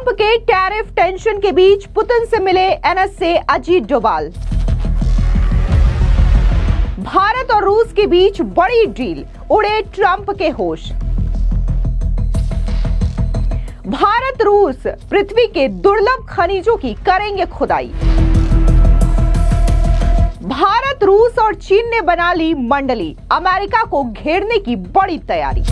Trump के tariff tension के बीच Putin से मिले एनएसए अजीत डोभाल। भारत और रूस के बीच बड़ी डील, उड़े ट्रंप के होश। भारत रूस पृथ्वी के दुर्लभ खनिजों की करेंगे खुदाई। भारत, रूस और चीन ने बना ली मंडली, अमेरिका को घेरने की बड़ी तैयारी।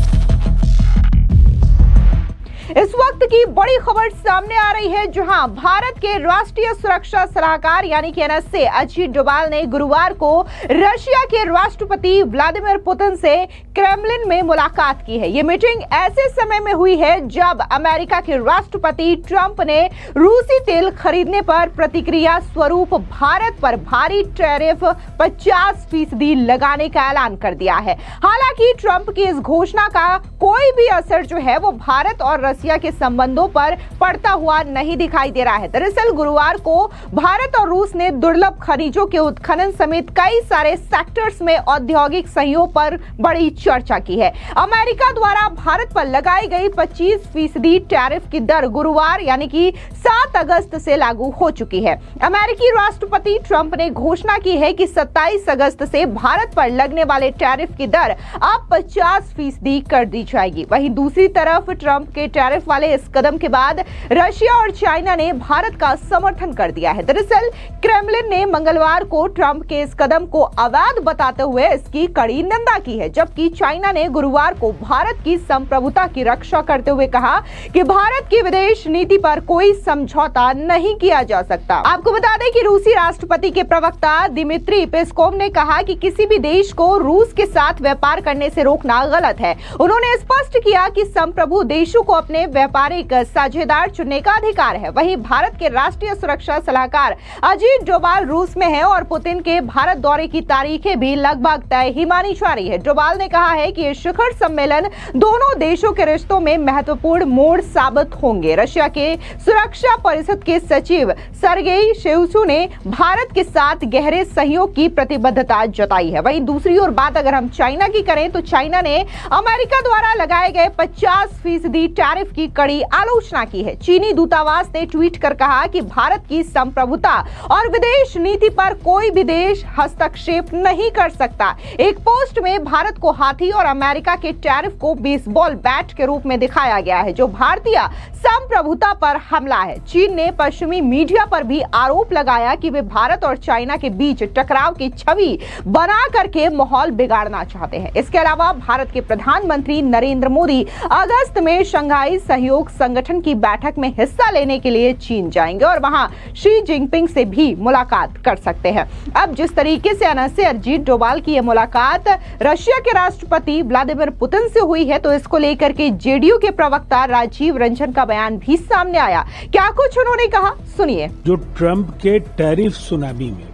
इस वक्त की बड़ी खबर सामने आ रही है, जहां भारत के राष्ट्रीय सुरक्षा सलाहकार यानी कि एनएसए अजीत डोभाल ने गुरुवार को रशिया के राष्ट्रपति व्लादिमीर पुतिन से क्रेमलिन में मुलाकात की है। ये मीटिंग ऐसे समय में हुई है जब अमेरिका के राष्ट्रपति ट्रंप ने रूसी तेल खरीदने पर प्रतिक्रिया स्वरूप भारत पर भारी टैरिफ 50% लगाने का ऐलान कर दिया है। हालांकि ट्रंप की इस घोषणा का कोई भी असर जो है वो भारत और रशिया के संबंधों पर पड़ता हुआ नहीं दिखाई दे रहा है। दरअसल गुरुवार को भारत और रूस ने दुर्लभ खनिजों के उत्खनन समेत कई सारे सेक्टर्स में औद्योगिक सहयोग पर बड़ी चर्चा की है। अमेरिका द्वारा भारत पर लगाई गई 25% टैरिफ की दर गुरुवार यानी कि 7 अगस्त से लागू हो चुकी है। अमेरिकी राष्ट्रपति ट्रंप ने घोषणा की है कि 27 अगस्त से भारत पर लगने वाले टैरिफ की दर अब 50% कर दी जाएगी। वहीं दूसरी तरफ ट्रंप के टैरिफ वाले इस कदम के बाद रशिया और चाइना ने भारत का समर्थन कर दिया है। दरअसल क्रेमलिन ने मंगलवार को ट्रंप के इस कदम को अवैध बताते हुए इसकी कड़ी निंदा की है, जबकि चाइना ने गुरुवार को भारत की संप्रभुता की रक्षा करते हुए कहा कि भारत की विदेश नीति पर कोई समझौता नहीं किया जा सकता। आपको बता दें कि रूसी राष्ट्रपति के प्रवक्ता दिमित्री पेस्कोव ने कहा कि किसी भी देश को रूस के साथ व्यापार करने से रोकना गलत है। उन्होंने स्पष्ट किया कि संप्रभु देशों को अपने व्यापारिक साझेदार चुनने का अधिकार है। वहीं भारत के राष्ट्रीय सुरक्षा सलाहकार अजीत डोभाल रूस में है और पुतिन के भारत दौरे की तारीखें भी लगभग तय ही मानी जा रही है। डोभाल ने कहा है कि ये शिखर सम्मेलन दोनों देशों के रिश्तों में महत्वपूर्ण मोड़ साबित होंगे। रशिया के सुरक्षा परिषद के सचिव सर्गेई शोइगु ने भारत के साथ गहरे सहयोग की प्रतिबद्धता जताई है। वहीं दूसरी ओर बात अगर हम चाइना की करें तो चाइना ने अमेरिका द्वारा लगाए गए 50% टैरिफ की कड़ी आलोचना की है। चीनी दूतावास ने ट्वीट कर कहा कि भारत की संप्रभुता और विदेश नीति पर कोई भी देश हस्तक्षेप नहीं कर सकता। एक पोस्ट में भारत को हाथी और अमेरिका के टैरिफ को बेसबॉल बैट के रूप में दिखाया गया है, जो भारतीय संप्रभुता पर हमला है। चीन ने पश्चिमी मीडिया पर भी आरोप लगाया कि वे भारत और चाइना के बीच टकराव की छवि बना करके माहौल बिगाड़ना चाहते हैं। इसके अलावा भारत के प्रधानमंत्री नरेंद्र मोदी अगस्त में शंघाई सहयोग संगठन की बैठक में हिस्सा लेने के लिए चीन जाएंगे और वहां शी जिनपिंग से भी मुलाकात कर सकते हैं। अब जिस तरीके से एनएसए अजीत डोभाल की यह मुलाकात रशिया के राष्ट्रपति व्लादिमीर पुतिन से हुई है, तो इसको लेकर के जेडीयू के प्रवक्ता राजीव रंजन का बयान भी सामने आया। क्या कुछ उन्होंने कहा, सुनिए। जो ट्रंप के टैरिफ सुनामी में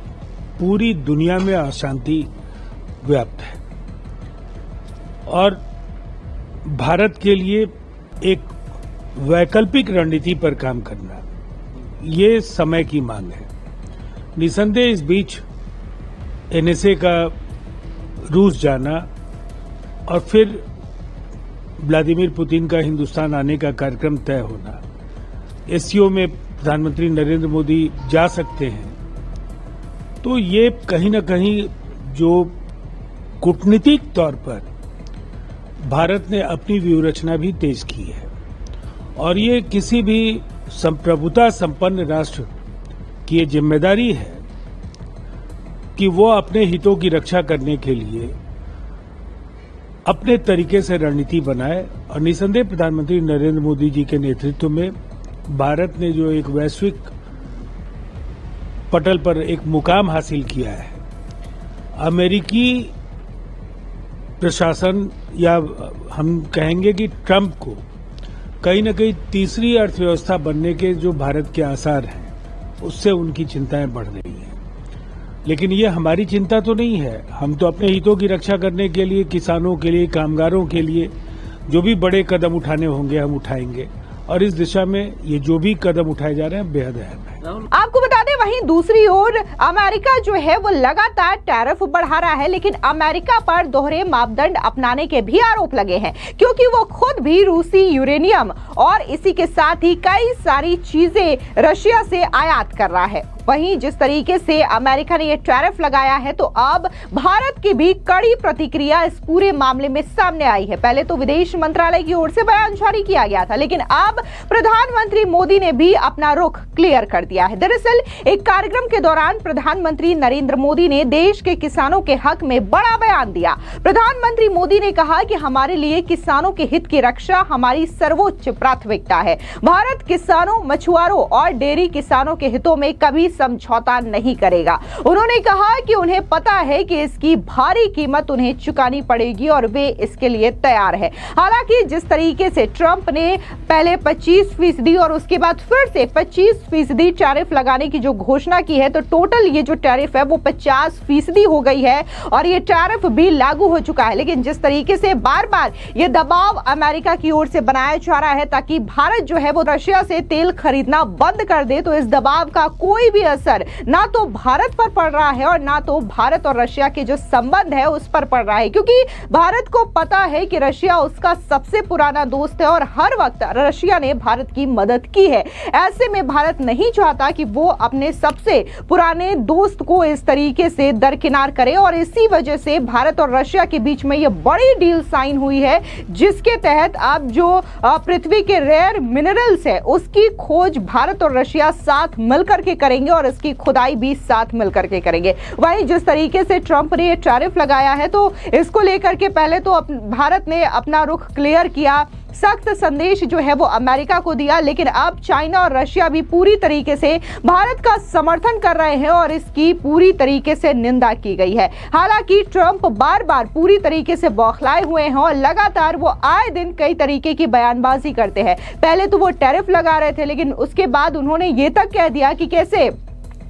पूरी दुनिया में अशांति व्याप्त है और भारत के लिए एक वैकल्पिक रणनीति पर काम करना ये समय की मांग है। निसंदेह इस बीच एनएसए का रूस जाना और फिर व्लादिमीर पुतिन का हिंदुस्तान आने का कार्यक्रम तय होना, एससीओ में प्रधानमंत्री नरेंद्र मोदी जा सकते हैं, तो ये कहीं न कहीं जो कूटनीतिक तौर पर भारत ने अपनी व्यूहरचना भी तेज की है और ये किसी भी संप्रभुता संपन्न राष्ट्र की ये जिम्मेदारी है कि वो अपने हितों की रक्षा करने के लिए अपने तरीके से रणनीति बनाए। और निसंदेह प्रधानमंत्री नरेंद्र मोदी जी के नेतृत्व में भारत ने जो एक वैश्विक पटल पर एक मुकाम हासिल किया है, अमेरिकी प्रशासन या हम कहेंगे कि ट्रंप को कहीं न कहीं तीसरी अर्थव्यवस्था बनने के जो भारत के आसार हैं, उससे उनकी चिंताएं बढ़ रही हैं। लेकिन ये हमारी चिंता तो नहीं है। हम तो अपने हितों की रक्षा करने के लिए, किसानों के लिए, कामगारों के लिए जो भी बड़े कदम उठाने होंगे हम उठाएंगे और इस दिशा में ये जो भी कदम उठाए जा रहे हैं बेहद अहम है। आपको बता दें वहीं दूसरी ओर अमेरिका जो है वो लगातार टैरिफ बढ़ा रहा है, लेकिन अमेरिका पर दोहरे मापदंड अपनाने के भी आरोप लगे हैं, क्योंकि वो खुद भी रूसी यूरेनियम और इसी के साथ ही कई सारी चीजें रशिया से आयात कर रहा है। वहीं जिस तरीके से अमेरिका ने ये टैरिफ लगाया है, तो अब भारत की भी कड़ी प्रतिक्रिया इस पूरे मामले में सामने आई है। पहले तो विदेश मंत्रालय की ओर से बयान जारी किया गया था, लेकिन अब प्रधानमंत्री मोदी ने भी अपना रुख क्लियर कर दिया है। दरअसल एक कार्यक्रम के दौरान प्रधानमंत्री नरेंद्र मोदी ने देश के किसानों के हक में बड़ा बयान दिया। प्रधानमंत्री मोदी ने कहा कि हमारे लिए किसानों के हित की रक्षा हमारी सर्वोच्च प्राथमिकता है। भारत किसानों, मछुआरों और डेयरी किसानों के हितों में कभी समझौता नहीं करेगा। उन्होंने कहा कि उन्हें पता है कि इसकी भारी कीमत उन्हें चुकानी पड़ेगी और वे इसके लिए तैयार है। हालांकि जिस तरीके से ट्रंप ने पहले 25% और उसके बाद फिर से 25% टैरिफ लगाने की जो घोषणा की है, तो टोटल ये जो टैरिफ है वो 50% हो गई है और ये टैरिफ भी लागू हो चुका है। लेकिन जिस तरीके से बार बार ये दबाव अमेरिका की ओर से बनाया जा रहा है ताकि भारत जो है वो रशिया से तेल खरीदना बंद कर दे, तो इस दबाव का कोई भी असर ना तो भारत पर पड़ रहा है और ना तो भारत और रशिया के जो संबंध है उस पर पड़ रहा है, क्योंकि भारत को पता है कि रशिया उसका सबसे पुराना दोस्त है और हर वक्त रशिया ने भारत की मदद की है। ऐसे में भारत नहीं चाहता कि वो अपने सबसे पुराने दोस्त को इस तरीके से दरकिनार करे और इसी वजह से भारत और रशिया के बीच में यह बड़ी डील साइन हुई है, जिसके तहत अब जो पृथ्वी के रेयर मिनरल्स है उसकी खोज भारत और रशिया साथ मिलकर के करेंगे और इसकी खुदाई भी साथ मिलकर के करेंगे। वहीं जिस तरीके से ट्रंप ने टैरिफ लगाया है, तो इसको लेकर के पहले तो भारत ने अपना रुख क्लियर किया, सख्त संदेश जो है वो अमेरिका को दिया, लेकिन अब चाइना और रशिया भी पूरी तरीके से भारत का समर्थन कर रहे हैं और इसकी पूरी तरीके से निंदा की गई है। हालांकि ट्रंप बार बार पूरी तरीके से बौखलाए हुए हैं और लगातार वो आए दिन कई तरीके की बयानबाजी करते हैं। पहले तो वो टैरिफ लगा रहे थे, लेकिन उसके बाद उन्होंने ये तक कह दिया कि कैसे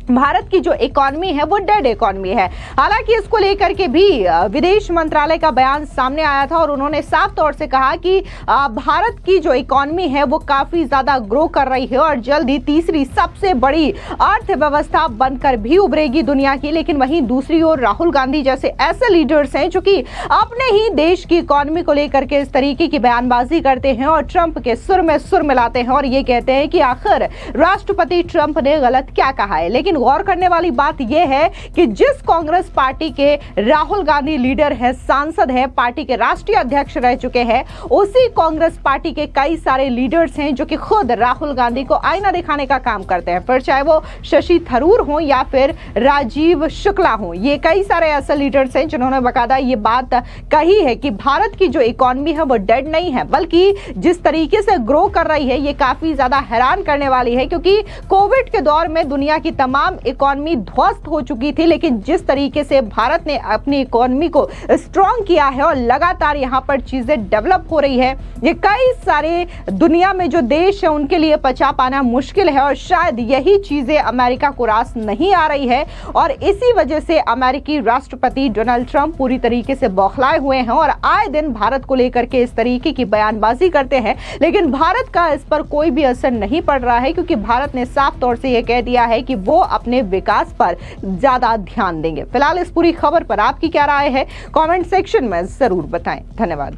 भारत की जो इकोनॉमी है वो डेड इकोनॉमी है। हालांकि इसको लेकर के भी विदेश मंत्रालय का बयान सामने आया था और उन्होंने साफ तौर से कहा कि भारत की जो इकोनॉमी है वो काफी ज्यादा ग्रो कर रही है और जल्द ही तीसरी सबसे बड़ी अर्थव्यवस्था बनकर भी उभरेगी दुनिया की। लेकिन वहीं दूसरी ओर राहुल गांधी जैसे ऐसे लीडर्स हैं जो कि अपने ही देश की इकोनॉमी को लेकर के इस तरीके की बयानबाजी करते हैं और ट्रंप के सुर में सुर मिलाते हैं और ये कहते हैं कि आखिर राष्ट्रपति ट्रंप ने गलत क्या कहा है। लेकिन गौर करने वाली बात यह है कि जिस कांग्रेस पार्टी के राहुल गांधी लीडर है, सांसद है, पार्टी के राष्ट्रीय अध्यक्ष रह चुके हैं, उसी कांग्रेस पार्टी के कई सारे लीडर्स हैं जो कि खुद राहुल गांधी को आईना दिखाने का काम करते हैं। फिर चाहे वो शशि थरूर हो या फिर राजीव शुक्ला हो, ये कई सारे ऐसे लीडर्स हैं जिन्होंने बकायदा ये बात कही है कि भारत की जो इकोनॉमी है वो डेड नहीं है, बल्कि जिस तरीके से ग्रो कर रही है ये काफी ज्यादा हैरान करने वाली है, क्योंकि कोविड के दौर में दुनिया की तमाम इकोनॉमी ध्वस्त हो चुकी थी, लेकिन जिस तरीके से भारत ने अपनी इकोनॉमी को स्ट्रॉन्ग किया है और लगातार यहां पर चीजें डेवलप हो रही है, ये कई सारे दुनिया में जो देश है उनके लिए पचा पाना मुश्किल है और शायद यही चीजें अमेरिका को रास नहीं आ रही है और इसी वजह से अमेरिकी राष्ट्रपति डोनाल्ड ट्रंप पूरी तरीके से बौखलाए हुए हैं और आए दिन भारत को लेकर के इस तरीके की बयानबाजी करते हैं। लेकिन भारत का इस पर कोई भी असर नहीं पड़ रहा है, क्योंकि भारत ने साफ तौर से यह कह दिया है कि वो अपने विकास पर ज्यादा ध्यान देंगे। फिलहाल इस पूरी खबर पर आपकी क्या राय है, कमेंट सेक्शन में जरूर बताएं। धन्यवाद।